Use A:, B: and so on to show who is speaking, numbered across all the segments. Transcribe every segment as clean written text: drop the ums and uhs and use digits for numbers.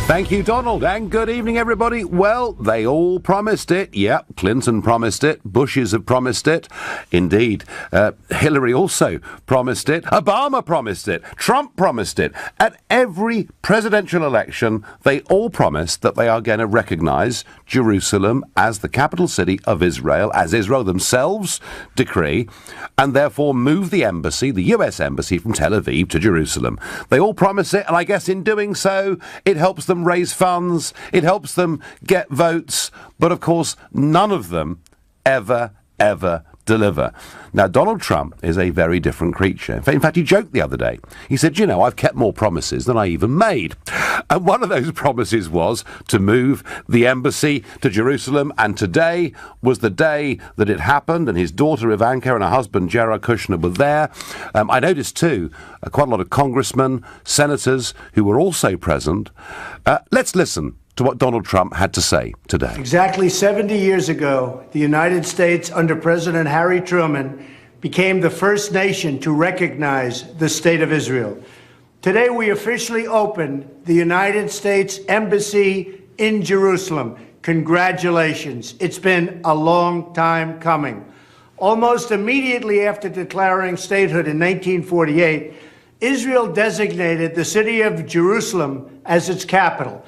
A: Thank you, Donald, and good evening, everybody. Well, they all promised it. Yep, Clinton promised it. Bushes have promised it. Indeed, Hillary also promised it. Obama promised it. Trump promised it. At every presidential election, they all promised that they are going to recognise Jerusalem as the capital city of Israel, as Israel themselves decree, and therefore move the embassy, the US embassy, from Tel Aviv to Jerusalem. They all promise it, and I guess in doing so, it helps them raise funds, it helps them get votes, but of course, none of them ever deliver. Now, Donald Trump is a very different creature. In fact, he joked the other day. He said, you know, I've kept more promises than I even made. And one of those promises was to move the embassy to Jerusalem, and today was the day that it happened, and his daughter Ivanka and her husband Jared Kushner were there. I noticed too, quite a lot of congressmen, senators who were also present. Let's listen to what Donald Trump had to say today.
B: Exactly 70 years ago, the United States, under President Harry Truman, became the first nation to recognize the State of Israel. Today, we officially opened the United States Embassy in Jerusalem. Congratulations. It's been a long time coming. Almost immediately after declaring statehood in 1948, Israel designated the city of Jerusalem as its capital.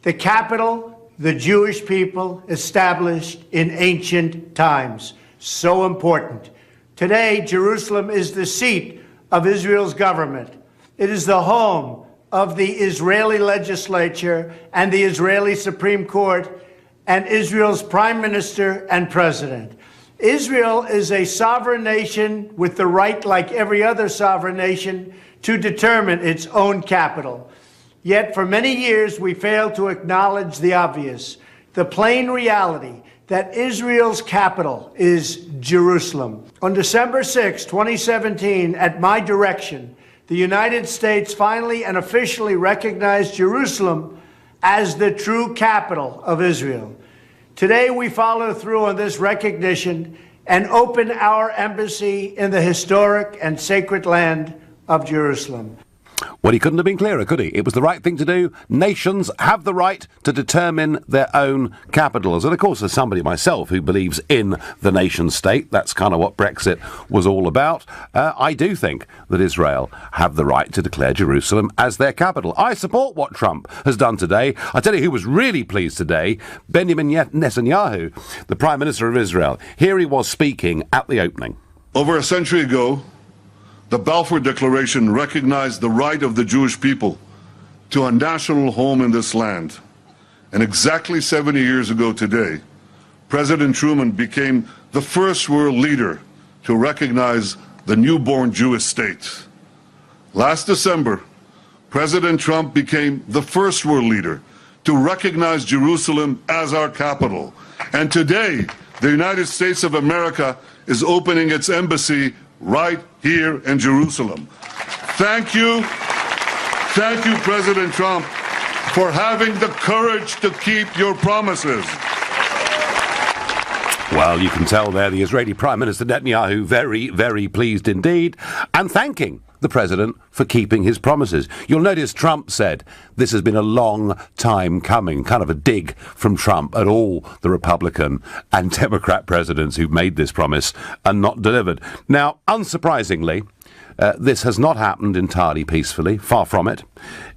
B: The capital the Jewish people established in ancient times. So important. Today, Jerusalem is the seat of Israel's government. It is the home of the Israeli legislature and the Israeli Supreme Court and Israel's prime minister and president. Israel is a sovereign nation with the right, like every other sovereign nation, to determine its own capital. Yet for many years, we failed to acknowledge the obvious, the plain reality that Israel's capital is Jerusalem. On December 6, 2017, at my direction, the United States finally and officially recognized Jerusalem as the true capital of Israel. Today, we follow through on this recognition and open our embassy in the historic and sacred land of Jerusalem.
A: Well, he couldn't have been clearer, could he? It was the right thing to do. Nations have the right to determine their own capitals. And of course, as somebody myself who believes in the nation state, that's kind of what Brexit was all about, I do think that Israel have the right to declare Jerusalem as their capital. I support what Trump has done today. I tell you who was really pleased today, Benjamin Netanyahu, the Prime Minister of Israel. Here he was speaking at the opening.
C: Over a century ago, the Balfour Declaration recognized the right of the Jewish people to a national home in this land. And exactly 70 years ago today, President Truman became the first world leader to recognize the newborn Jewish state. Last December, President Trump became the first world leader to recognize Jerusalem as our capital. And today, the United States of America is opening its embassy right here in Jerusalem. Thank you, President Trump, for having the courage to keep your promises.
A: Well, you can tell there the Israeli Prime Minister Netanyahu very pleased indeed, and thanking the president for keeping his promises. You'll notice Trump said this has been a long time coming, kind of a dig from Trump at all the Republican and Democrat presidents who've made this promise and not delivered. Now, unsurprisingly, this has not happened entirely peacefully, far from it.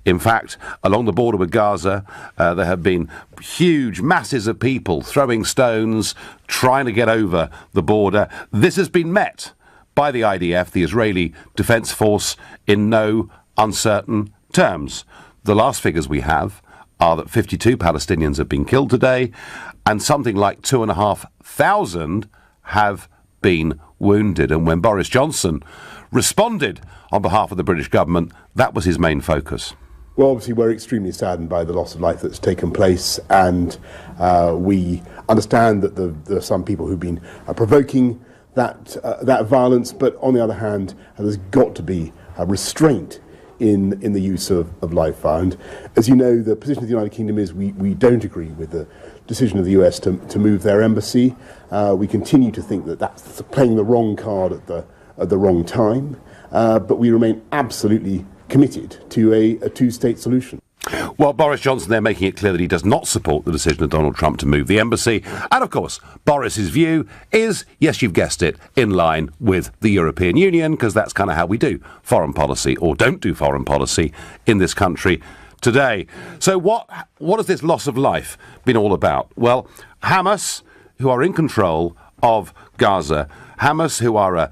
A: In fact, along the border with Gaza, there have been huge masses of people throwing stones, trying to get over the border. This has been met by the IDF, the Israeli Defense Force, in no uncertain terms. The last figures we have are that 52 Palestinians have been killed today, and something like 2,500 have been wounded. And when Boris Johnson responded on behalf of the British government, that was his main focus.
D: Well, obviously, we're extremely saddened by the loss of life that's taken place, and we understand that there are some people who've been provoking that violence, but on the other hand, there's got to be a restraint in the use of live fire. And as you know, the position of the United Kingdom is we don't agree with the decision of the US to move their embassy. We continue to think that that's playing the wrong card at the wrong time, but we remain absolutely committed to a two-state solution.
A: Well, Boris Johnson, they're making it clear that he does not support the decision of Donald Trump to move the embassy. And, of course, Boris's view is, yes, you've guessed it, in line with the European Union, because that's kind of how we do foreign policy, or don't do foreign policy, in this country today. So what has this loss of life been all about? Well, Hamas, who are in control of Gaza, Hamas, who are a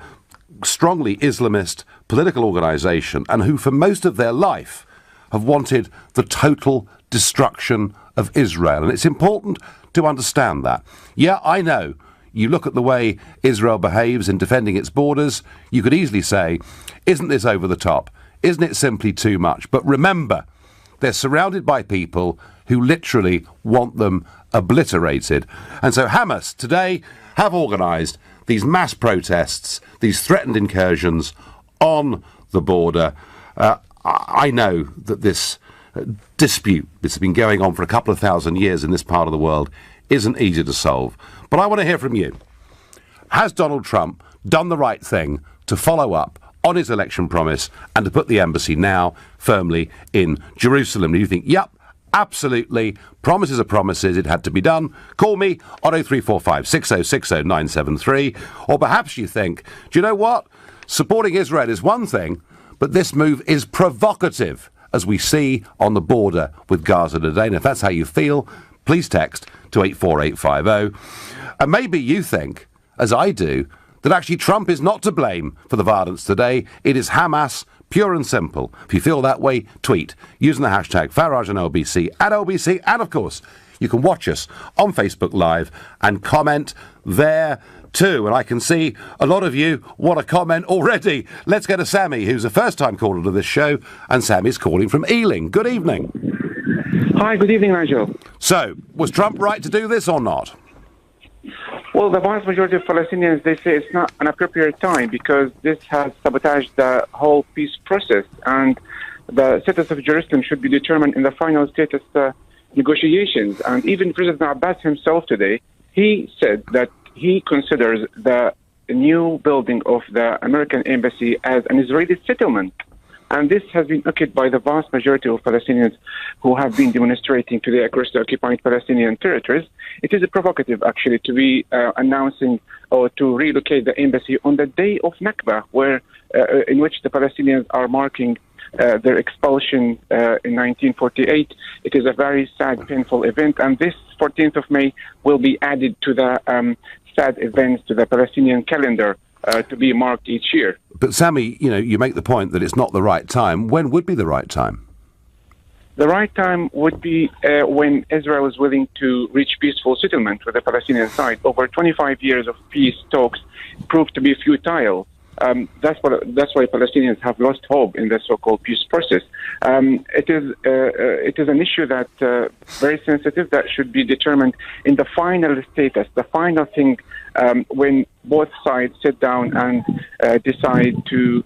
A: strongly Islamist political organisation, and who, for most of their life, have wanted the total destruction of Israel. And it's important to understand that. Yeah, I know. You look at the way Israel behaves in defending its borders, you could easily say, isn't this over the top? Isn't it simply too much? But remember, they're surrounded by people who literally want them obliterated. And so Hamas today have organised these mass protests, these threatened incursions on the border. I know that this dispute that's been going on for a couple of thousand years in this part of the world isn't easy to solve. But I want to hear from you. Has Donald Trump done the right thing to follow up on his election promise and to put the embassy now firmly in Jerusalem? Do you think, yep, absolutely, promises are promises, it had to be done? Call me on 0345 6060 973. Or perhaps you think, do you know what? Supporting Israel is one thing, but this move is provocative, as we see on the border with Gaza today. And if that's how you feel, please text to 84850. And maybe you think, as I do, that actually Trump is not to blame for the violence today. It is Hamas, pure and simple. If you feel that way, tweet using the hashtag Farage and LBC at LBC. And of course, you can watch us on Facebook Live and comment there too. And I can see a lot of you want to comment already. Let's go to Sammy, who's a first-time caller to this show, and Sammy's calling from Ealing. Good evening.
E: Hi, good evening, Nigel.
A: So, was Trump right to do this or not?
E: Well, the vast majority of Palestinians, they say it's not an appropriate time because this has sabotaged the whole peace process, and the status of Jerusalem should be determined in the final status negotiations. And even President Abbas himself today, he said that he considers the new building of the American embassy as an Israeli settlement. And this has been echoed by the vast majority of Palestinians who have been demonstrating today across the occupied Palestinian territories. It is provocative, actually, to be announcing or to relocate the embassy on the day of Nakba, in which the Palestinians are marking their expulsion in 1948. It is a very sad, painful event, and this 14th of May will be added to the sad events to the Palestinian calendar to be marked each year.
A: But Sammy, you make the point that it's not the right time. When would be the right time?
E: The right time would be when Israel is willing to reach peaceful settlement with the Palestinian side. Over 25 years of peace talks proved to be futile. That's why Palestinians have lost hope in the so-called peace process. It is an issue that very sensitive that should be determined in the final status, the final thing when both sides sit down and decide to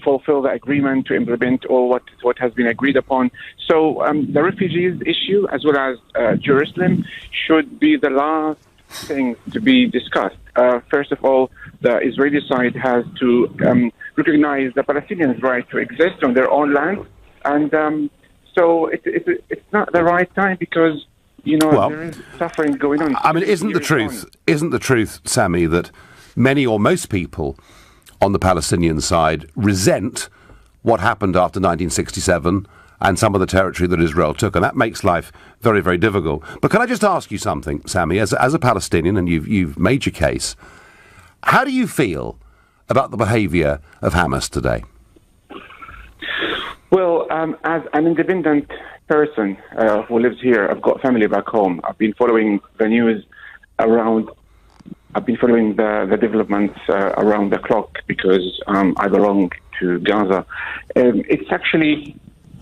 E: fulfill the agreement, to implement all what has been agreed upon. So the refugees issue, as well as Jerusalem, should be the last things to be discussed. First of all, the Israeli side has to recognize the Palestinians' right to exist on their own land, and so it's not the right time because there is suffering going on.
A: I mean, isn't the truth, Sammy, that many or most people on the Palestinian side resent what happened after 1967 and some of the territory that Israel took, and that makes life very, very difficult. But can I just ask you something, Sammy, as a Palestinian, and you've made your case, how do you feel about the behaviour of Hamas today?
E: Well, as an independent person who lives here, I've got family back home. I've been following the news I've been following the developments around the clock because I belong to Gaza. It's actually,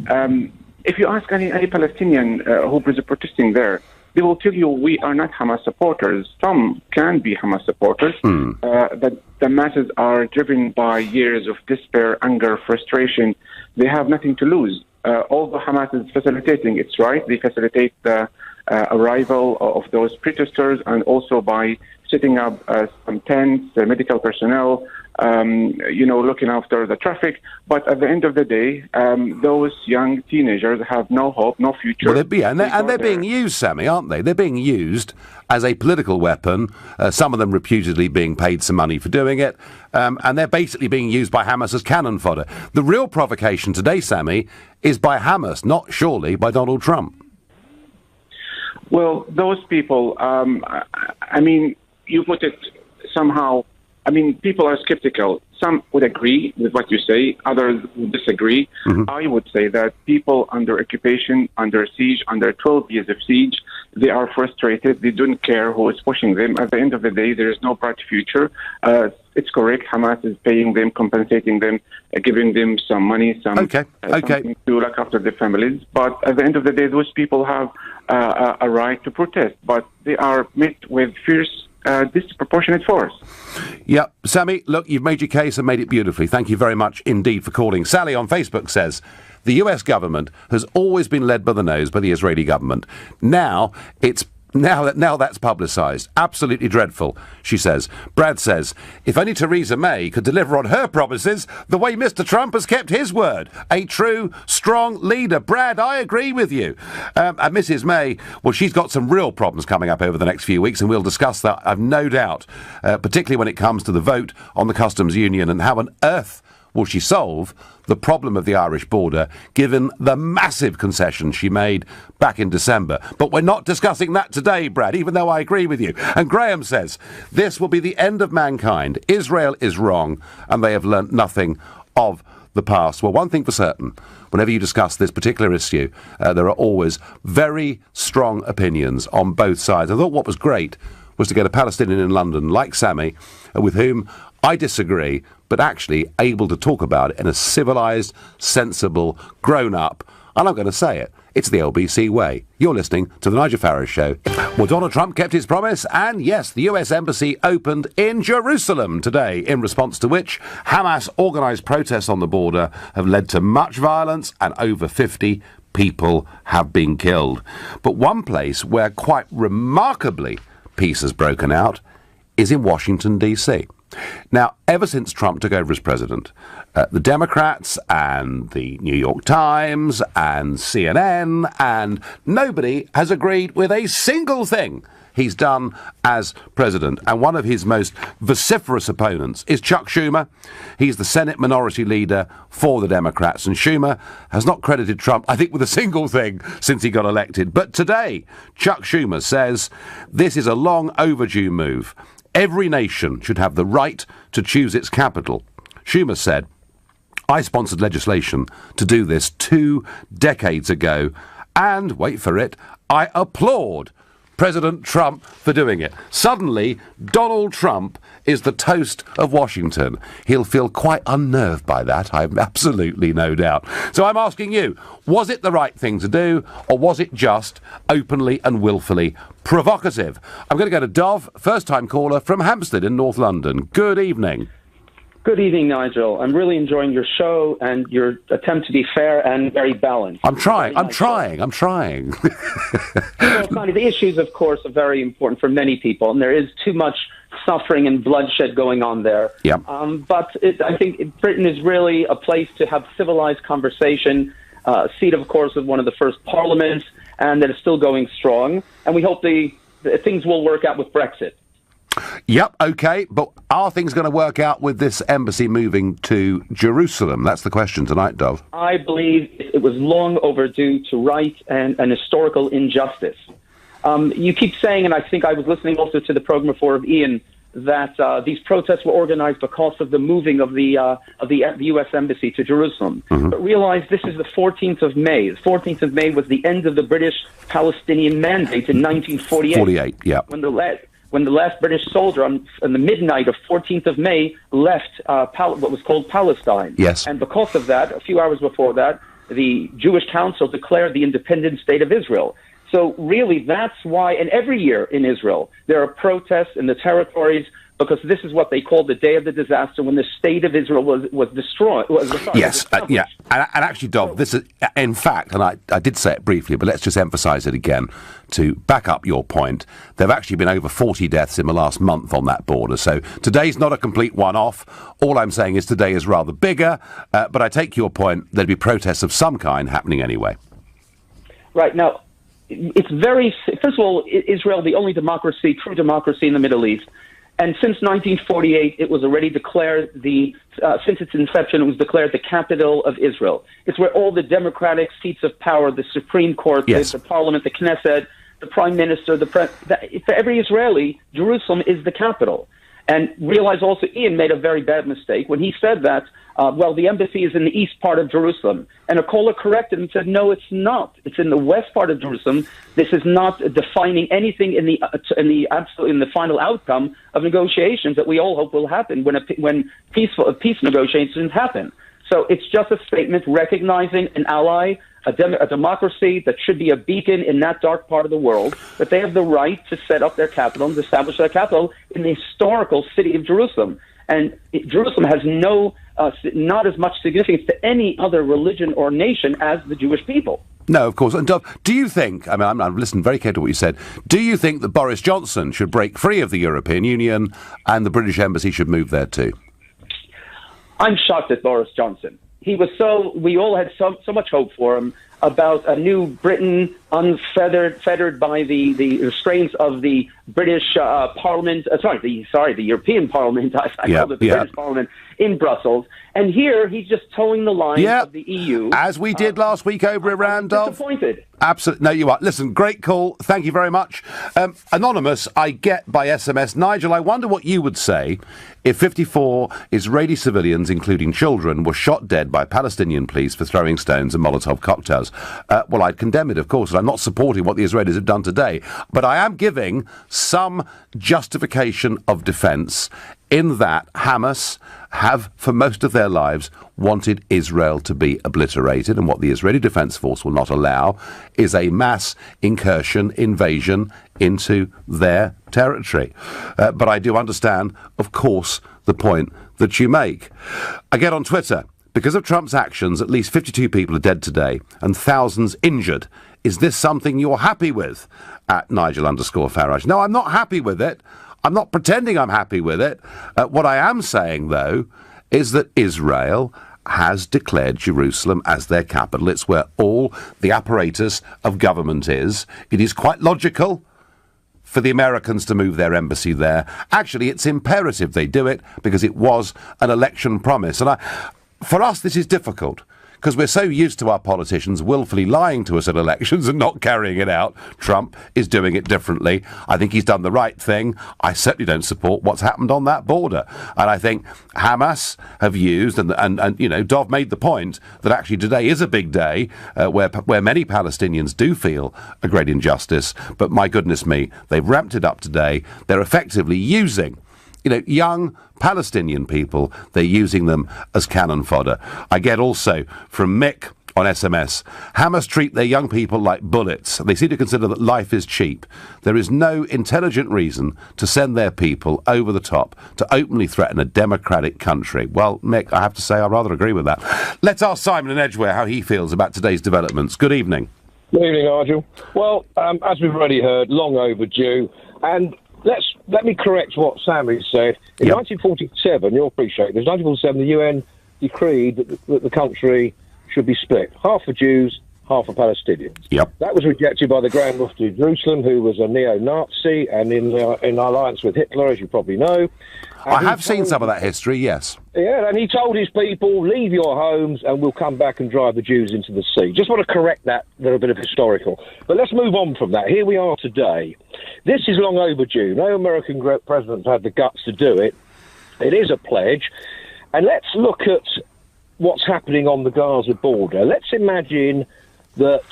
E: if you ask any Palestinian who is protesting there, they will tell you we are not Hamas supporters. Some can be Hamas supporters. That the masses are driven by years of despair, anger, frustration. They have nothing to lose. Although Hamas is facilitating its right, they facilitate the arrival of those protesters, and also by setting up some tents, medical personnel, looking after the traffic. But at the end of the day, those young teenagers have no hope, no future.
A: Well, they're being used, Sammy, aren't they? They're being used as a political weapon, some of them reputedly being paid some money for doing it, and they're basically being used by Hamas as cannon fodder. The real provocation today, Sammy, is by Hamas, not surely by Donald Trump.
E: Well, those people, you put it somehow, people are skeptical. Some would agree with what you say, others would disagree. Mm-hmm. I would say that people under occupation, under siege, under 12 years of siege, they are frustrated. They don't care who is pushing them. At the end of the day, there is no bright future. It's correct. Hamas is paying them, compensating them, giving them some money, something to look after their families. But at the end of the day, those people have a right to protest, but they are met with fierce disproportionate force.
A: Yeah, Sammy, look, you've made your case and made it beautifully. Thank you very much indeed for calling. Sally on Facebook says, the US government has always been led by the nose by the Israeli government. Now that's publicised. Absolutely dreadful, she says. Brad says, if only Theresa May could deliver on her promises the way Mr. Trump has kept his word. A true, strong leader. Brad, I agree with you. And Mrs. May, well, she's got some real problems coming up over the next few weeks, and we'll discuss that, I've no doubt, particularly when it comes to the vote on the customs union and how on earth will she solve the problem of the Irish border, given the massive concessions she made back in December? But we're not discussing that today, Brad, even though I agree with you. And Graham says, this will be the end of mankind. Israel is wrong, and they have learnt nothing of the past. Well, one thing for certain, whenever you discuss this particular issue, there are always very strong opinions on both sides. I thought what was great was to get a Palestinian in London like Sammy, with whom I disagree, but actually able to talk about it in a civilised, sensible, grown-up, and I'm going to say it, it's the LBC way. You're listening to The Nigel Farage Show. Well, Donald Trump kept his promise, and yes, the US Embassy opened in Jerusalem today, in response to which Hamas-organised protests on the border have led to much violence, and over 50 people have been killed. But one place where quite remarkably peace has broken out is in Washington, D.C. Now, ever since Trump took over as president, the Democrats and the New York Times and CNN and nobody has agreed with a single thing he's done as president. And one of his most vociferous opponents is Chuck Schumer. He's the Senate Minority Leader for the Democrats. And Schumer has not credited Trump, I think, with a single thing since he got elected. But today, Chuck Schumer says this is a long overdue move. Every nation should have the right to choose its capital. Schumer said, I sponsored legislation to do this 2 decades ago, and, wait for it, I applaud President Trump for doing it. Suddenly, Donald Trump is the toast of Washington. He'll feel quite unnerved by that, I have absolutely no doubt. So I'm asking you, was it the right thing to do, or was it just openly and willfully provocative? I'm going to go to Dov, first-time caller from Hampstead in North London. Good evening.
F: Good evening, Nigel. I'm really enjoying your show and your attempt to be fair and very balanced.
A: I'm trying.
F: Well, the issues, of course, are very important for many people, and there is too much suffering and bloodshed going on there.
A: Yeah.
F: But I think Britain is really a place to have civilized conversation, seat, of course, of one of the first parliaments, and that is still going strong. And we hope things will work out with Brexit.
A: Yep, OK, but are things going to work out with this embassy moving to Jerusalem? That's the question tonight, Dov.
F: I believe it was long overdue to right and an historical injustice. You keep saying, and I think I was listening also to the program before of Ian, that these protests were organized because of the moving of the U.S. Embassy to Jerusalem. Mm-hmm. But realize this is the 14th of May. The 14th of May was the end of the British-Palestinian Mandate in 1948.
A: 48, yeah.
F: When the last British soldier on the midnight of 14th of May left what was called Palestine.
A: Yes.
F: And because of that, a few hours before that, the Jewish Council declared the independent state of Israel. So really, that's why, and every year in Israel, there are protests in the territories because this is what they called the day of the disaster when the state of Israel was destroyed.
A: Yes, yeah. And actually, Dov, this is, in fact, and I did say it briefly, but let's just emphasise it again to back up your point. There have actually been over 40 deaths in the last month on that border. So today's not a complete one-off. All I'm saying is today is rather bigger, but I take your point. There'd be protests of some kind happening anyway.
F: Right. Now, it's very, first of all, Israel, the only democracy, true democracy in the Middle East. And since 1948, it was already declared since its inception, it was declared the capital of Israel. It's where all the democratic seats of power, the Supreme Court,
A: yes,
F: the Parliament, the Knesset, the Prime Minister, for every Israeli, Jerusalem is the capital. And realize also, Ian made a very bad mistake when he said that, the embassy is in the east part of Jerusalem. And Akola corrected him and said, no, it's not. It's in the west part of Jerusalem. This is not defining anything in the final outcome of negotiations that we all hope will happen when peace negotiations happen. So it's just a statement recognizing an ally, a democracy that should be a beacon in that dark part of the world, that they have the right to set up their capital and establish their capital in the historical city of Jerusalem. And Jerusalem has not as much significance to any other religion or nation as the Jewish people.
A: No, of course. And do you think, I mean, I've listened very carefully to what you said, do you think that Boris Johnson should break free of the European Union and the British Embassy should move there too?
F: I'm shocked at Boris Johnson. We all had so much hope for him about a new Britain fettered by the restraints of the British Parliament, the European Parliament, I called it the British Parliament in Brussels. And here he's just towing the line of the EU.
A: As we did last week over Iran, Dov.
F: Disappointed.
A: Absolutely. No, you are. Listen, great call. Thank you very much. Anonymous, I get by SMS. Nigel, I wonder what you would say if 54 Israeli civilians, including children, were shot dead by Palestinian police for throwing stones and Molotov cocktails. Well, I'd condemn it, of course, and I'm not supporting what the Israelis have done today, but I am giving some justification of defence in that Hamas have, for most of their lives, wanted Israel to be obliterated, and what the Israeli Defence Force will not allow is a mass invasion into their territory. But I do understand, of course, the point that you make. I get on Twitter. Because of Trump's actions, at least 52 people are dead today and thousands injured. Is this something you're happy with? At Nigel_Farage. No, I'm not happy with it. I'm not pretending I'm happy with it. What I am saying, though, is that Israel has declared Jerusalem as their capital. It's where all the apparatus of government is. It is quite logical for the Americans to move their embassy there. Actually, it's imperative they do it because it was an election promise. And for us, this is difficult because we're so used to our politicians willfully lying to us at elections and not carrying it out. Trump is doing it differently. I think he's done the right thing. I certainly don't support what's happened on that border. And I think Hamas have used, and you know, Dov made the point that actually today is a big day where many Palestinians do feel a great injustice. But my goodness me, they've ramped it up today. They're effectively using young Palestinian people, they're using them as cannon fodder. I get also from Mick on SMS, Hamas treat their young people like bullets. They seem to consider that life is cheap. There is no intelligent reason to send their people over the top to openly threaten a democratic country. Well, Mick, I have to say I rather agree with that. Let's ask Simon in Edgware how he feels about today's developments. Good evening.
G: Good evening, Nigel. Well, as we've already heard, long overdue. And let me correct what Sammy said. In 1947, you'll appreciate this, 1947, the UN decreed that the country should be split. Half for Jews, half for Palestinians.
A: Yep.
G: That was rejected by the Grand Mufti of Jerusalem, who was a neo-Nazi and in alliance with Hitler, as you probably know. And
A: I have seen some of that history, yes.
G: Yeah, and he told his people, leave your homes and we'll come back and drive the Jews into the sea. Just want to correct that little bit of historical. But let's move on from that. Here we are today. This is long overdue. No American president had the guts to do it. It is a pledge. And let's look at what's happening on the Gaza border. Let's imagine that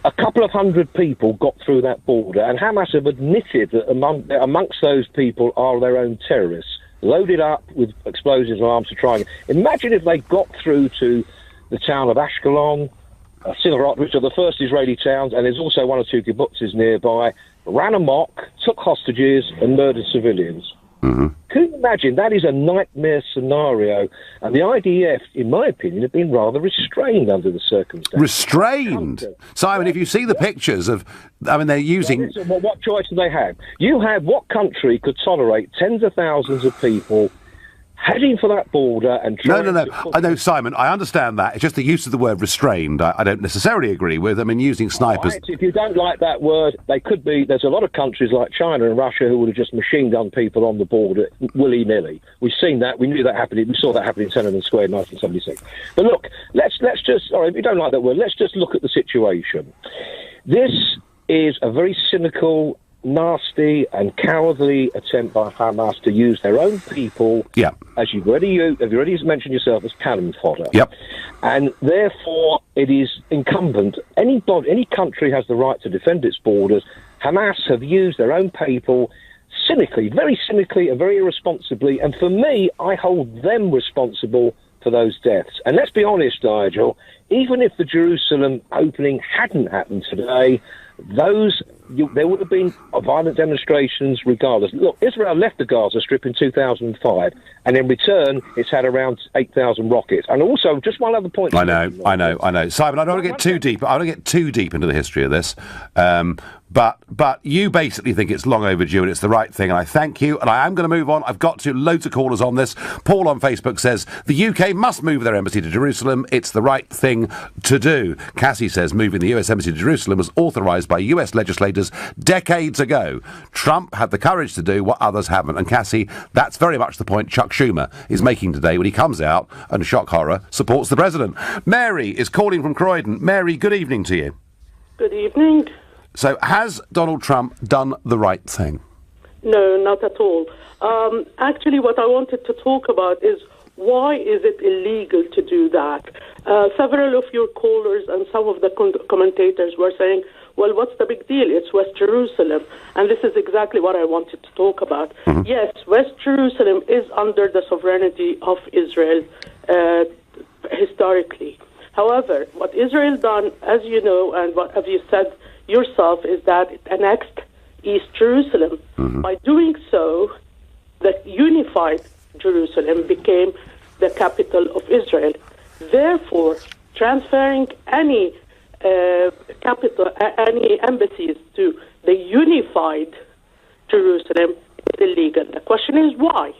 G: a couple of hundred people got through that border, and Hamas have admitted that amongst those people are their own terrorists, loaded up with explosives and arms to try and... Imagine if they got through to the town of Ashkelon, Sderot, which are the first Israeli towns, and there's also one or two kibbutzes nearby, ran amok, took hostages and murdered civilians. Can you imagine? That is a nightmare scenario. And the IDF, in my opinion, have been rather restrained under the circumstances.
A: Restrained? Simon, if you see the pictures of... I mean, they're using...
G: Well, what choice do they have? You have what country could tolerate tens of thousands of people heading for that border and trying
A: No. I know, Simon, I understand that. It's just the use of the word restrained I don't necessarily agree with. I mean, using snipers...
G: Right, if you don't like that word, they could be... There's a lot of countries like China and Russia who would have just machine gunned people on the border willy-nilly. We've seen that. We knew that happening. We saw that happen in Tiananmen Square in 1976. But look, let's just... Sorry, if you don't like that word, let's just look at the situation. This is a very cynical, nasty and cowardly attempt by Hamas to use their own people, as you've already mentioned yourself, as cannon fodder.
A: Yep.
G: And therefore, it is incumbent. Any country has the right to defend its borders. Hamas have used their own people cynically and very irresponsibly. And for me, I hold them responsible for those deaths. And let's be honest, Nigel, even if the Jerusalem opening hadn't happened today, there would have been violent demonstrations regardless. Look, Israel left the Gaza Strip in 2005, and in return, it's had around 8,000 rockets. And also, just one other point.
A: I know. Simon, I don't want to get too deep. I don't want to get too deep into the history of this. But you basically think it's long overdue and it's the right thing, and I thank you, and I am going to move on. I've got to. Loads of callers on this. Paul on Facebook says, the UK must move their embassy to Jerusalem. It's the right thing to do. Cassie says, moving the US embassy to Jerusalem was authorised by US legislators decades ago. Trump had the courage to do what others haven't. And Cassie, that's very much the point Chuck Schumer is making today when he comes out and, shock horror, supports the president. Mary is calling from Croydon. Mary, good evening to you.
H: Good evening.
A: So, has Donald Trump done the right thing?
H: No, not at all. Actually, what I wanted to talk about is why is it illegal to do that? Several of your callers and some of the commentators were saying, well, what's the big deal? It's West Jerusalem. And this is exactly what I wanted to talk about. Yes, West Jerusalem is under the sovereignty of Israel historically. However, what Israel done, as you know, and what have you said yourself, is that it annexed East Jerusalem. By doing so, the unified Jerusalem became the capital of Israel. Therefore, transferring any any embassies to the unified Jerusalem is illegal. The question is why?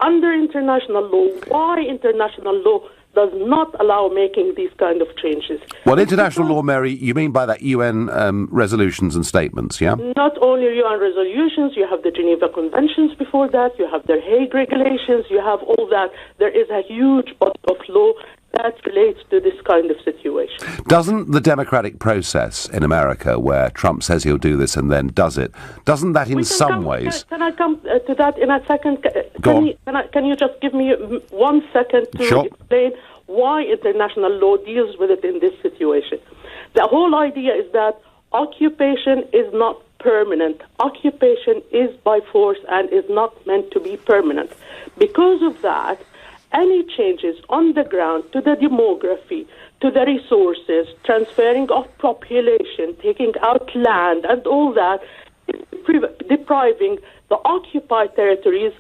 H: Under international law, why international law does not allow making these kind of changes?
A: Well, international law, Mary, you mean by that UN resolutions and statements, yeah?
H: Not only UN resolutions, you have the Geneva Conventions before that, you have the Hague regulations, you have all that. There is a huge body of law that relates to this kind of situation. Doesn't
A: the democratic process in America, where Trump says he'll do this and then does it, doesn't that in some ways...
H: Can I come to that in a second? Can you just give me 1 second to explain why international law deals with it in this situation? The whole idea is that occupation is not permanent. Occupation is by force and is not meant to be permanent. Because of that, any changes on the ground to the demography, to the resources, transferring of population, taking out land, and all that, is depriving the occupied territories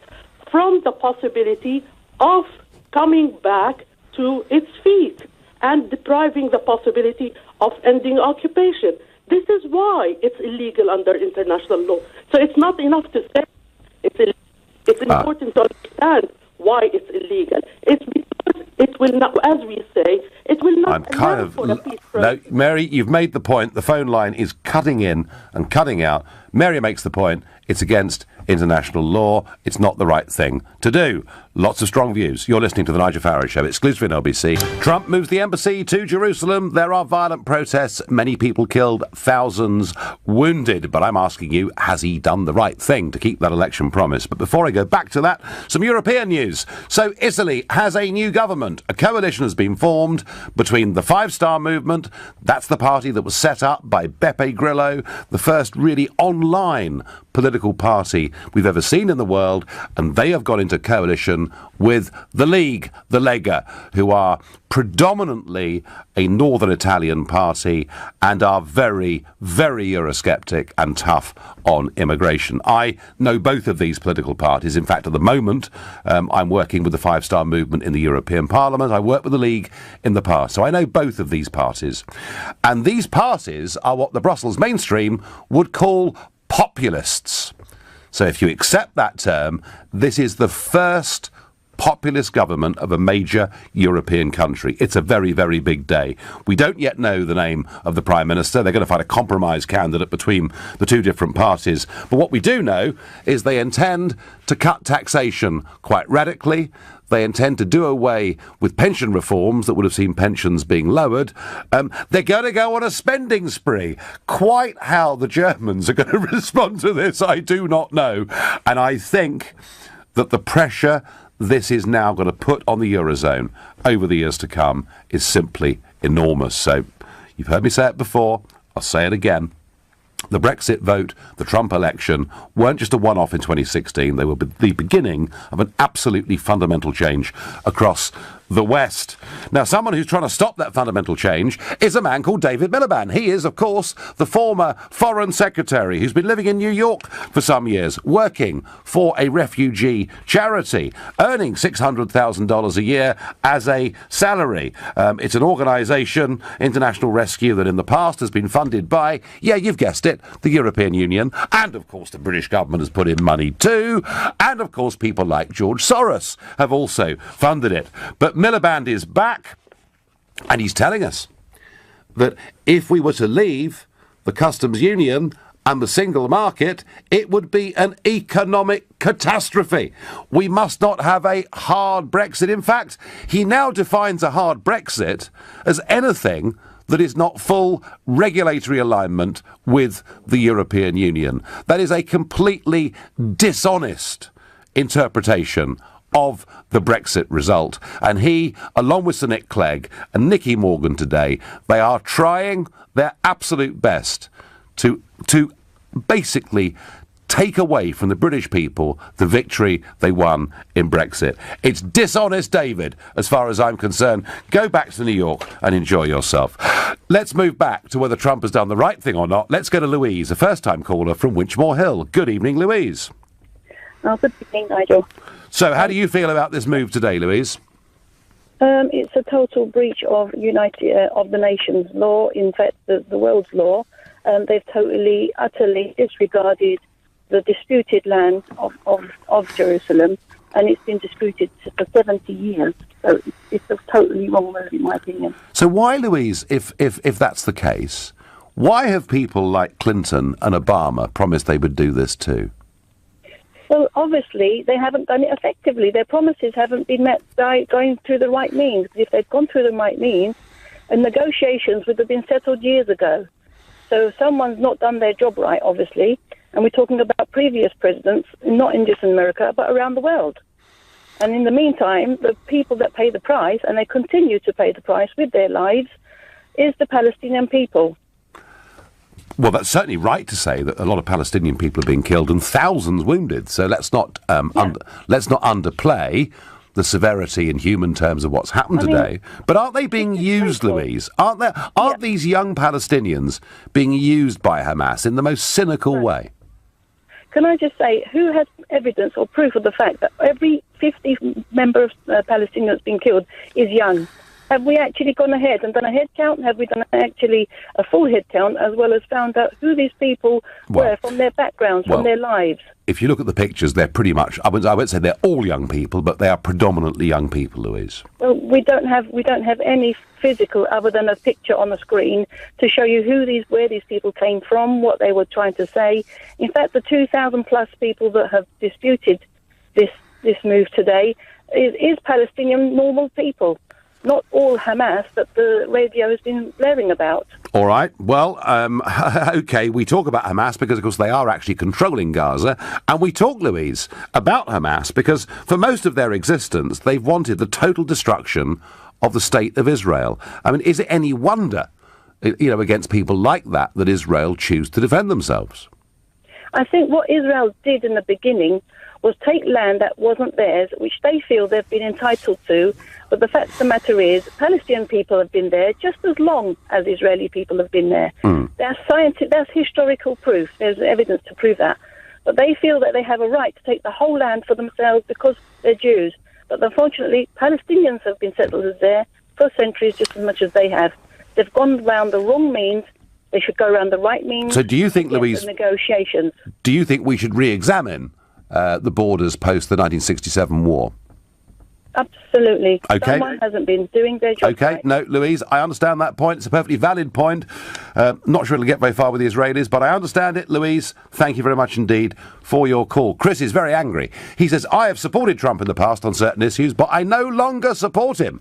H: from the possibility of coming back to its feet and depriving the possibility of ending occupation. This is why it's illegal under international law. So it's not enough to say it's illegal. It's important to understand why it's illegal. It's because it will not, as we say, it will not allow for a peace process.
A: No, Mary, you've made the point. The phone line is cutting in and cutting out. Mary makes the point. It's against international law. It's not the right thing to do. Lots of strong views. You're listening to The Nigel Farage Show, exclusively on LBC. Trump moves the embassy to Jerusalem. There are violent protests. Many people killed, thousands wounded. But I'm asking you, has he done the right thing to keep that election promise? But before I go back to that, some European news. So Italy has a new government. A coalition has been formed between the Five Star Movement, that's the party that was set up by Beppe Grillo, the first really online mainline political party we've ever seen in the world, and they have got into coalition with the League, the Lega, who are predominantly a northern Italian party and are very, very Eurosceptic and tough on immigration. I know both of these political parties. In fact, at the moment, I'm working with the Five Star Movement in the European Parliament. I worked with the League in the past, so I know both of these parties. And these parties are what the Brussels mainstream would call populists. So if you accept that term, this is the first populist government of a major European country. It's a very, very big day. We don't yet know the name of the Prime Minister. They're going to find a compromise candidate between the two different parties. But what we do know is they intend to cut taxation quite radically. They intend to do away with pension reforms that would have seen pensions being lowered. They're going to go on a spending spree. Quite how the Germans are going to respond to this, I do not know. And I think that the pressure this is now going to put on the Eurozone over the years to come is simply enormous. So you've heard me say it before, I'll say it again. The Brexit vote, the Trump election, weren't just a one-off in 2016. They were the beginning of an absolutely fundamental change across the West. Now, someone who's trying to stop that fundamental change is a man called David Miliband. He is, of course, the former Foreign Secretary who's been living in New York for some years, working for a refugee charity, earning $600,000 a year as a salary. It's an organisation, International Rescue, that in the past has been funded by, yeah, you've guessed it, the European Union, and, of course, the British government has put in money too, and, of course, people like George Soros have also funded it. But Miliband is back, and he's telling us that if we were to leave the customs union and the single market, it would be an economic catastrophe. We must not have a hard Brexit. In fact, he now defines a hard Brexit as anything that is not full regulatory alignment with the European Union. That is a completely dishonest interpretation of the Brexit result. And he, along with Sir Nick Clegg and Nicky Morgan today, they are trying their absolute best to basically take away from the British people the victory they won in Brexit. It's dishonest, David, as far as I'm concerned. Go back to New York and enjoy yourself. Let's move back to whether Trump has done the right thing or not. Let's go to Louise, a first-time caller from Winchmore Hill. Good evening, Louise.
I: Good evening, Nigel.
A: So, how do you feel about this move today, Louise?
I: It's a total breach of of the nation's law, in fact, the world's law. They've totally, utterly disregarded the disputed land of Jerusalem, and it's been disputed for 70 years. So it's a totally wrong move, in my opinion.
A: So why, Louise, if that's the case, why have people like Clinton and Obama promised they would do this too?
I: Well, obviously, they haven't done it effectively. Their promises haven't been met by going through the right means. If they'd gone through the right means, and negotiations would have been settled years ago. So someone's not done their job right, obviously, and we're talking about previous presidents, not in just America, but around the world. And in the meantime, the people that pay the price, and they continue to pay the price with their lives, is the Palestinian people.
A: Well, that's certainly right to say that a lot of Palestinian people are being killed and thousands wounded. So let's not let's not underplay the severity in human terms of what's happened today. But aren't they being used, Louise? Aren't these young Palestinians being used by Hamas in the most cynical way?
I: Can I just say, who has evidence or proof of the fact that every 50 member of Palestinians that's been killed is young? Have we actually gone ahead and done a head count? Have we done actually a full head count, as well as found out who these people were from their backgrounds, from their lives? If you look at the pictures, they're pretty much, I won't say they're all young people, but they are predominantly young people, Louise. Well, we don't have any physical other than a picture on the screen to show you where these people came from, what they were trying to say. In fact, the 2,000 plus people that have disputed this move today is Palestinian normal people. Not all Hamas that the radio has been blaring about. All right. Well, OK, we talk about Hamas because, of course, they are actually controlling Gaza. And we talk, Louise, about Hamas because for most of their existence, they've wanted the total destruction of the state of Israel. I mean, is it any wonder, against people like that Israel choose to defend themselves? I think what Israel did in the beginning was take land that wasn't theirs, which they feel they've been entitled to. But the fact of the matter is, Palestinian people have been there just as long as Israeli people have been there. There's historical proof. There's evidence to prove that. But they feel that they have a right to take the whole land for themselves because they're Jews. But unfortunately, Palestinians have been settlers there for centuries just as much as they have. They've gone round the wrong means. They should go around the right means.
A: So do you think, Louise,
I: negotiations.
A: Do you think we should re-examine the borders post the 1967 war?
I: Absolutely.
A: Okay.
I: Someone hasn't been doing their job
A: Okay,
I: right.
A: no, Louise, I understand that point. It's a perfectly valid point. Not sure it'll get very far with the Israelis, but I understand it. Louise, thank you very much indeed for your call. Chris is very angry. He says, I have supported Trump in the past on certain issues, but I no longer support him,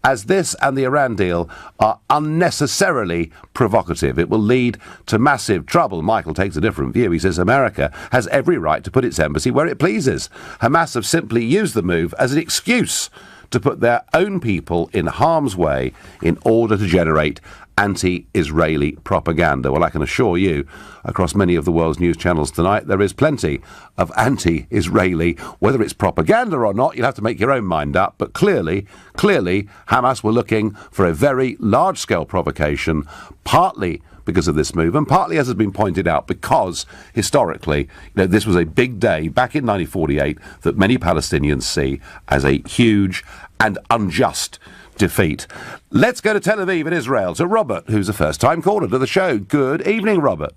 A: as this and the Iran deal are unnecessarily provocative. It will lead to massive trouble. Michael takes a different view. He says America has every right to put its embassy where it pleases. Hamas have simply used the move as an excuse to put their own people in harm's way in order to generate anti-Israeli propaganda. Well, I can assure you, across many of the world's news channels tonight, there is plenty of anti-Israeli, whether it's propaganda or not, you'll have to make your own mind up, but clearly, Hamas were looking for a very large-scale provocation, partly because of this move, and partly, as has been pointed out, because historically, this was a big day back in 1948 that many Palestinians see as a huge and unjust defeat. Let's go to Tel Aviv in Israel, to Robert, who's a first-time caller to the show. Good evening, Robert.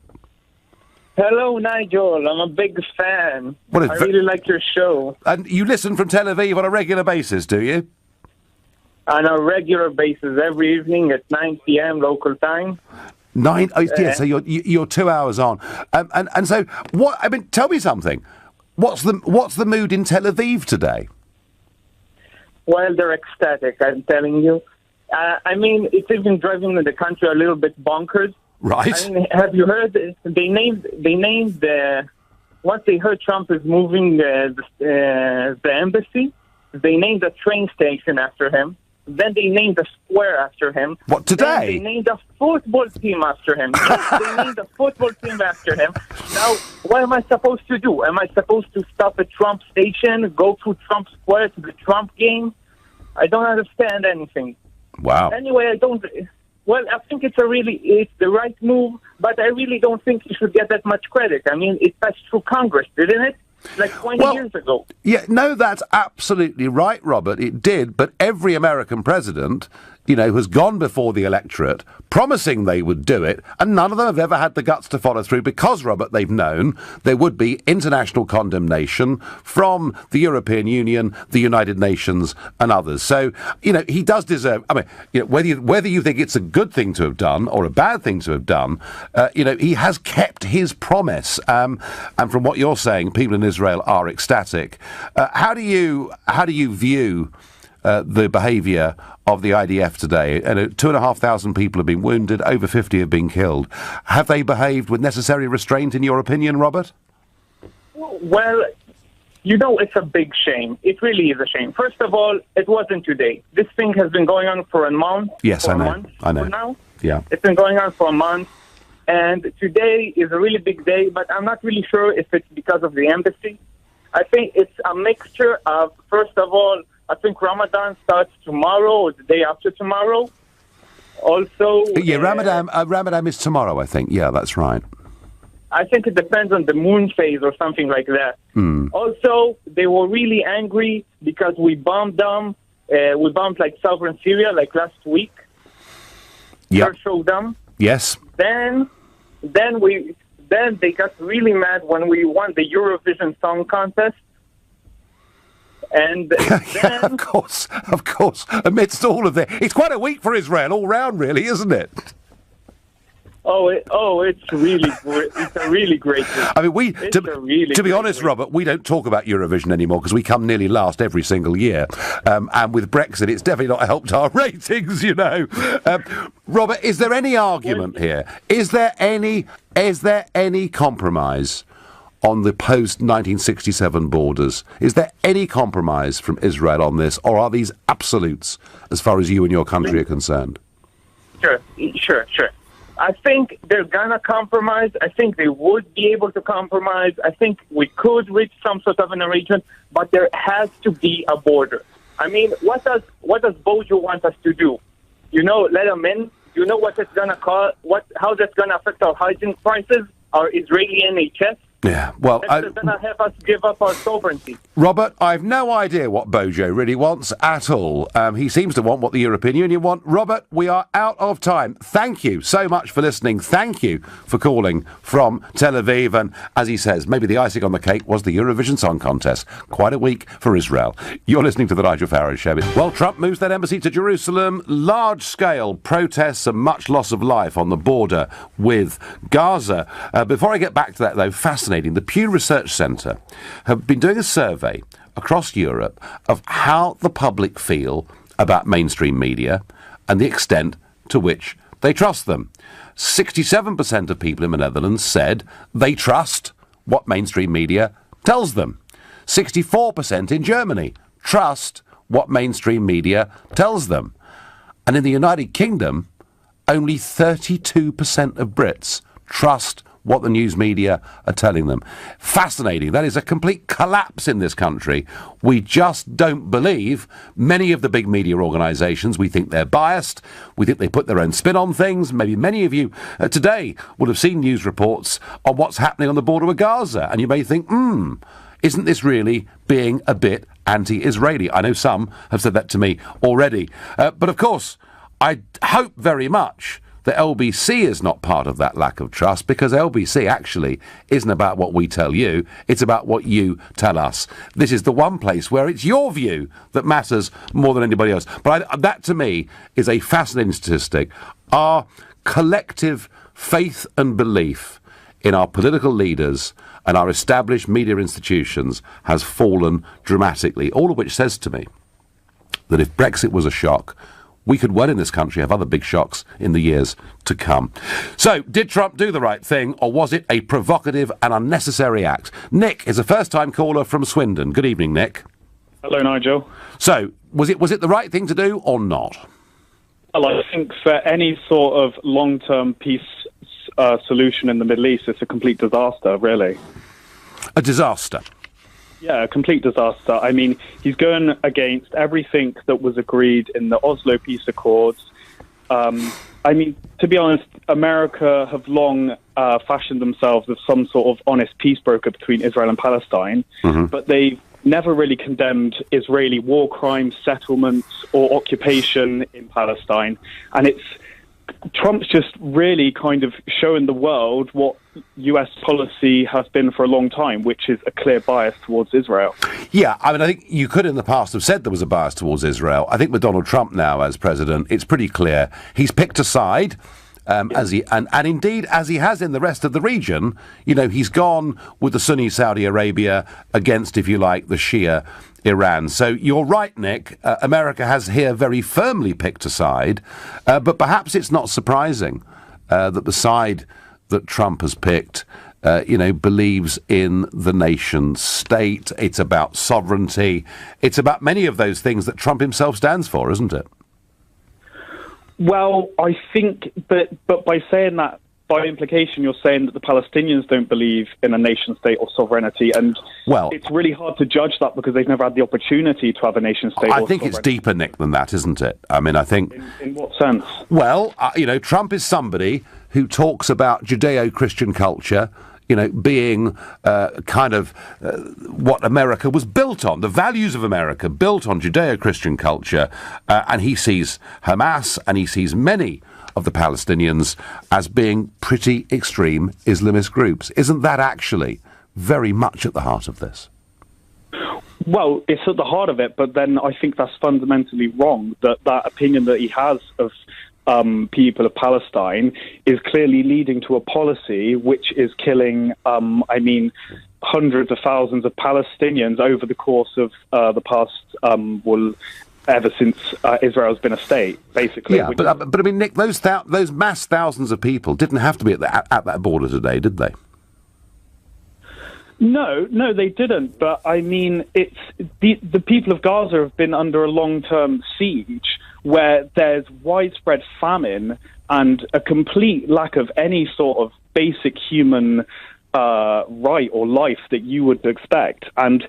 J: Hello, Nigel. I'm a big fan. I really like your show.
A: And you listen from Tel Aviv on a regular basis, do you?
J: On a regular basis, every evening at 9 p.m. local time.
A: 9? Oh, yeah, so you're 2 hours on. And so, what? I mean, tell me something. What's the mood in Tel Aviv today?
J: Well, they're ecstatic, I'm telling you. I mean, it's even driving the country a little bit bonkers.
A: Right.
J: I mean, have you heard? They named once they heard Trump is moving the embassy, they named a train station after him. Then they named a square after him.
A: What, today?
J: Then they named a football team after him. Yes, they named a football team after him. Now, what am I supposed to do? Am I supposed to stop at Trump Station, go to Trump Square to the Trump game? I don't understand anything.
A: Wow.
J: Anyway, Well, I think it's the right move, but I really don't think you should get that much credit. I mean, it passed through Congress, didn't it? Like 20 years ago.
A: Yeah, no, that's absolutely right, Robert. It did, but every American president, has gone before the electorate promising they would do it, and none of them have ever had the guts to follow through because, Robert, they've known there would be international condemnation from the European Union, the United Nations, and others. So, he does deserve, whether you think it's a good thing to have done or a bad thing to have done, he has kept his promise. And from what you're saying, people in Israel are ecstatic. How do you view the behaviour of the IDF today? 2,500 people have been wounded, over 50 have been killed. Have they behaved with necessary restraint, in your opinion, Robert?
J: Well, it's a big shame. It really is a shame. First of all, it wasn't today. This thing has been going on for a month.
A: Yes, I know.
J: Now.
A: Yeah.
J: It's been going on for a month. And today is a really big day, but I'm not really sure if it's because of the embassy. I think it's a mixture of, first of all, I think Ramadan starts tomorrow or the day after tomorrow. Also...
A: Yeah, Ramadan is tomorrow, I think. Yeah, that's right.
J: I think it depends on the moon phase or something like that. Also, they were really angry because we bombed them. We bombed southern Syria last week.
A: Yeah.
J: Showed them.
A: Yes.
J: Then they got really mad when we won the Eurovision Song Contest. And then...
A: of course. Amidst all of that, it's quite a week for Israel all round, really, isn't it?
J: It's really great. It's a really great week.
A: I mean, to be honest, Robert, we don't talk about Eurovision anymore because we come nearly last every single year. And with Brexit, it's definitely not helped our ratings, Robert, is there any argument here? Is there any compromise on the post-1967 borders? Is there any compromise from Israel on this, or are these absolutes as far as you and your country are concerned?
J: Sure. I think they're going to compromise. I think they would be able to compromise. I think we could reach some sort of an arrangement, but there has to be a border. I mean, what does Bojo want us to do? You know, let them in. You know what it's going to cost? How that's going to affect our housing prices, our Israeli NHS?
A: Yeah, well,
J: that's going to have us give up our sovereignty.
A: Robert, I've no idea what Bojo really wants at all. He seems to want what the European Union want. Robert, we are out of time. Thank you so much for listening. Thank you for calling from Tel Aviv. And as he says, maybe the icing on the cake was the Eurovision Song Contest. Quite a week for Israel. You're listening to The Nigel Farage Show. Well, Trump moves that embassy to Jerusalem. Large-scale protests and much loss of life on the border with Gaza. Before I get back to that, though, fascinating. The Pew Research Centre have been doing a survey across Europe of how the public feel about mainstream media and the extent to which they trust them. 67% of people in the Netherlands said they trust what mainstream media tells them. 64% in Germany trust what mainstream media tells them. And in the United Kingdom, only 32% of Brits trust what the news media are telling them. Fascinating. That is a complete collapse in this country. We just don't believe many of the big media organisations. We think they're biased. We think they put their own spin on things. Maybe many of you today will have seen news reports on what's happening on the border with Gaza. And you may think, isn't this really being a bit anti-Israeli? I know some have said that to me already. But of course, I hope very much the LBC is not part of that lack of trust, because LBC actually isn't about what we tell you, it's about what you tell us. This is the one place where it's your view that matters more than anybody else. But that to me is a fascinating statistic. Our collective faith and belief in our political leaders and our established media institutions has fallen dramatically, all of which says to me that if Brexit was a shock, we could well in this country have other big shocks in the years to come. So, did Trump do the right thing, or was it a provocative and unnecessary act? Nick is a first-time caller from Swindon. Good evening, Nick.
K: Hello, Nigel.
A: So, was it the right thing to do or not?
K: Well, I think for any sort of long-term peace solution in the Middle East, it's a complete disaster, really.
A: A disaster?
K: Yeah, a complete disaster. I mean, he's going against everything that was agreed in the Oslo Peace Accords. I mean, to be honest, America have long fashioned themselves as some sort of honest peace broker between Israel and Palestine, but they've never really condemned Israeli war crimes, settlements, or occupation in Palestine. And Trump's just really kind of showing the world what US policy has been for a long time, which is a clear bias towards Israel.
A: Yeah, I mean, I think you could in the past have said there was a bias towards Israel. I think with Donald Trump now as president, it's pretty clear. He's picked a side. As he and indeed as he has in the rest of the region, you know, he's gone with the Sunni Saudi Arabia against, if you like, the Shia Iran. So you're right, Nick. America has here very firmly picked a side, but perhaps it's not surprising that the side that Trump has picked, believes in the nation state. It's about sovereignty. It's about many of those things that Trump himself stands for, isn't it?
K: Well, I think, but by saying that, by implication, you're saying that the Palestinians don't believe in a nation state or sovereignty, and it's really hard to judge that because they've never had the opportunity to have a nation state.
A: I think it's deeper, Nick, than that, isn't it? I mean, I think...
K: In what sense?
A: Well, Trump is somebody who talks about Judeo-Christian culture, being what America was built on, the values of America built on Judeo-Christian culture, and he sees Hamas and he sees many of the Palestinians as being pretty extreme Islamist groups. Isn't that actually very much at the heart of this?
K: Well, it's at the heart of it, but then I think that's fundamentally wrong, that opinion that he has of people of Palestine is clearly leading to a policy which is killing, hundreds of thousands of Palestinians over the course of the past, ever since Israel's been a state, basically.
A: Yeah, but I mean, Nick, those mass thousands of people didn't have to be at that border today, did they?
K: No, they didn't. But I mean, it's the people of Gaza have been under a long-term siege where there's widespread famine and a complete lack of any sort of basic human right or life that you would expect. And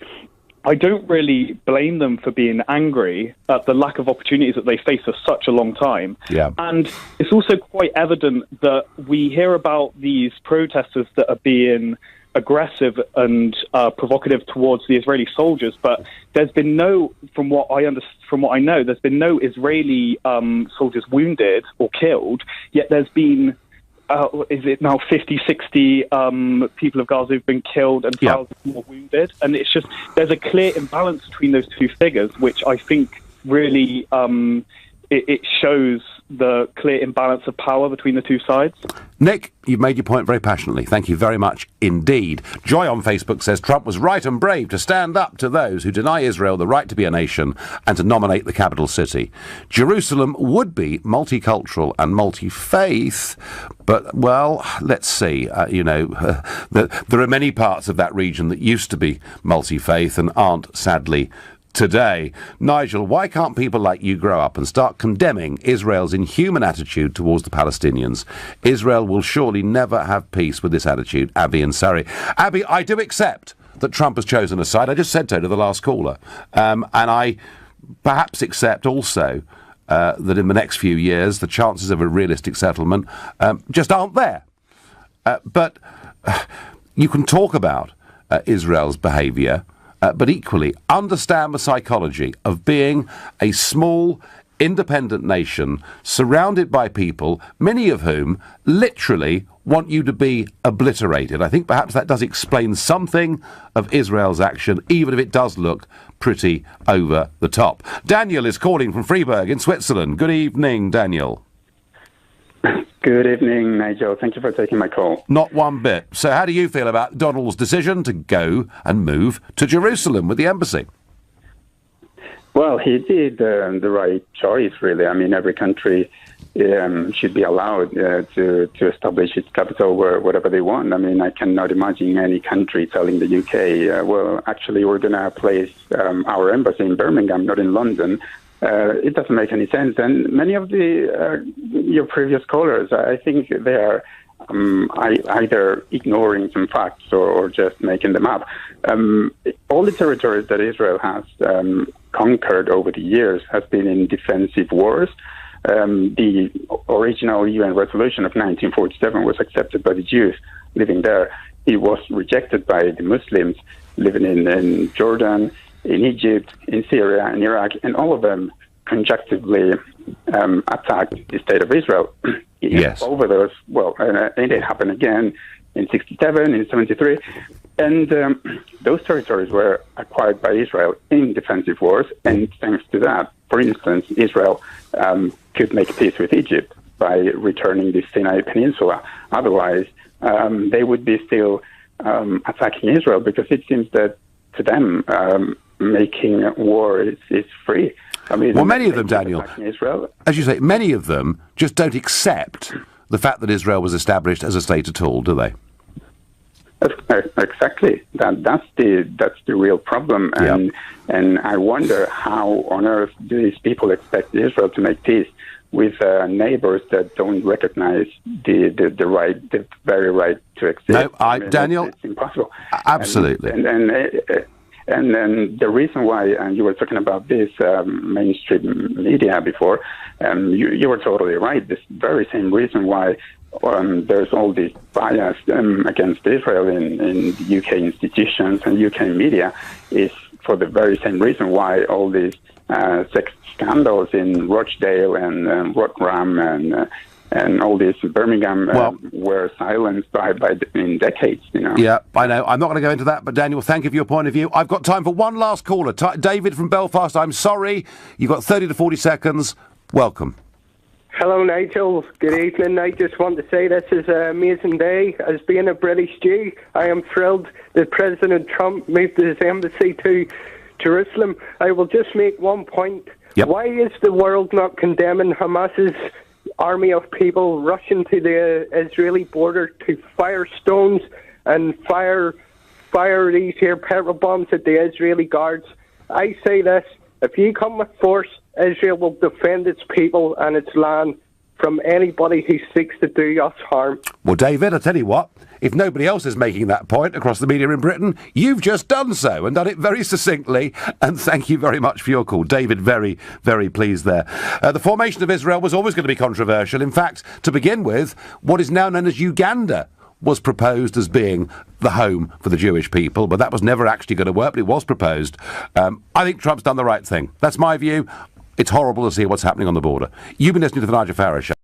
K: I don't really blame them for being angry at the lack of opportunities that they face for such a long time.
A: Yeah.
K: And it's also quite evident that we hear about these protesters that are being aggressive and provocative towards the Israeli soldiers, but there's been no, from what I know, there's been no Israeli soldiers wounded or killed, yet there's been is it now 50, 60 people of Gaza who've been killed and thousands more wounded? And it's just, there's a clear imbalance between those two figures, which I think really it shows the clear imbalance of power between the two sides.
A: Nick, you've made your point very passionately. Thank you very much indeed. Joy on Facebook says Trump was right and brave to stand up to those who deny Israel the right to be a nation and to nominate the capital city. Jerusalem would be multicultural and multi-faith, but, well, let's see. There are many parts of that region that used to be multi-faith and aren't, sadly, today. Nigel, why can't people like you grow up and start condemning Israel's inhuman attitude towards the Palestinians? Israel will surely never have peace with this attitude. Abby and Surrey. Abby, I do accept that Trump has chosen a side. I just said so to the last caller. And I perhaps accept also that in the next few years the chances of a realistic settlement just aren't there. But you can talk about Israel's behaviour, but equally understand the psychology of being a small, independent nation surrounded by people, many of whom literally want you to be obliterated. I think perhaps that does explain something of Israel's action, even if it does look pretty over the top. Daniel is calling from Freiburg in Switzerland. Good evening, Daniel.
L: Good evening, Nigel. Thank you for taking my call.
A: Not one bit. So how do you feel about Donald's decision to go and move to Jerusalem with the embassy?
L: Well, he did the right choice, really. I mean, every country should be allowed to establish its capital wherever they want. I mean, I cannot imagine any country telling the UK, well, actually, we're going to place our embassy in Birmingham, not in London. It doesn't make any sense. And many of your previous callers, I think they are either ignoring some facts or just making them up. All the territories that Israel has conquered over the years has been in defensive wars. The original UN resolution of 1947 was accepted by the Jews living there. It was rejected by the Muslims living in Jordan, in Egypt, in Syria, and Iraq, and all of them conjunctively attacked the state of Israel.
A: Yes.
L: Over those, and it happened again in 67, in 73, and those territories were acquired by Israel in defensive wars, and thanks to that, for instance, Israel could make peace with Egypt by returning the Sinai Peninsula. Otherwise, they would be still attacking Israel, because it seems that to them, making war is free. I mean,
A: well, many of them, Daniel,
L: Israel,
A: as you say, many of them just don't accept the fact that Israel was established as a state at all, do they?
L: Exactly. That's the real problem, and I wonder how on earth do these people expect Israel to make peace with neighbors that don't recognize the very right to exist.
A: No, Daniel,
L: it's impossible.
A: Absolutely.
L: And then the reason why, and you were talking about this mainstream media before, you were totally right. This very same reason why there's all this bias against Israel in UK institutions and UK media is for the very same reason why all these sex scandals in Rochdale and Rotherham and all this Birmingham were silenced in decades, you know.
A: Yeah, I know. I'm not going to go into that, but Daniel, thank you for your point of view. I've got time for one last caller. David from Belfast, I'm sorry. You've got 30 to 40 seconds. Welcome.
M: Hello, Nigel. Good evening. I just want to say this is an amazing day. As being a British Jew, I am thrilled that President Trump moved his embassy to Jerusalem. I will just make one point.
A: Yep.
M: Why is the world not condemning Hamas's army of people rushing to the Israeli border to fire stones and fire these here petrol bombs at the Israeli guards? I say this, if you come with force, Israel will defend its people and its land from anybody who seeks to do us harm.
A: Well, David, I tell you what, if nobody else is making that point across the media in Britain, you've just done so and done it very succinctly, and thank you very much for your call. David, very, very pleased there. The formation of Israel was always going to be controversial. In fact, to begin with, what is now known as Uganda was proposed as being the home for the Jewish people, but that was never actually going to work, but it was proposed. I think Trump's done the right thing. That's my view. It's horrible to see what's happening on the border. You've been listening to The Nigel Farage Show.